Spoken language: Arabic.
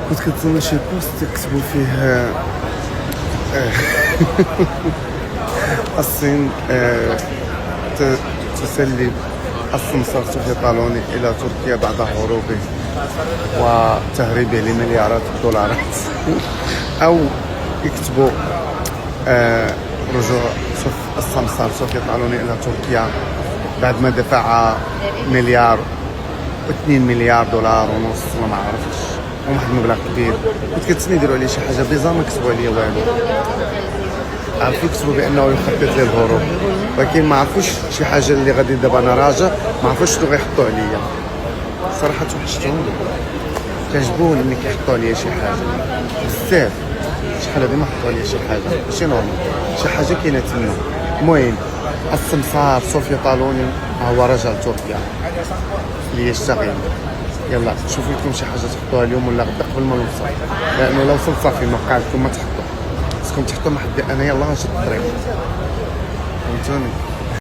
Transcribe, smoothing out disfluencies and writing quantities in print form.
كنت كنتسنى شي بوست تكتبوا فيه الصين تسلب السمسار سوفيا طالوني إلى تركيا بعد هروبه وتهريبه لمليارات الدولارات. أو يكتبوا رجوع السمسار سوفيا طالوني إلى تركيا بعد ما دفع مليار و2 مليار دولار ونص ولا ما عرفتش، واحد المبلغ كبير. كنت كنتسنى يديروا عليه شي حاجه بيزار، ما كتبوا عليه والو. عرفوا يكتبوا بانه يخطط للهروب، ولكن ما عرفوش شي حاجه اللي غادي دابا انا راجع ما عرفوش شنو غيحطوا عليا. صراحه توحشتهم، كيعجبوني ملي كيحطوا عليا شي حاجه بزاف. شحال هادي ما حطوا عليا شي حاجه ماشي نورمال، شي حاجه كاينه تما. المهم السمسار سوفيا طالوني هو رجع لتركيا ليشتغل. يلا شوفوا لكم شي حاجه تحطوها اليوم ولا غدا قبل ما نوصل، لانه لو وصلت صافي ما بقى لكم ما تحطوا، خصكم تحطوا محدي انا يلا غنشد الطريق. فهمتوني؟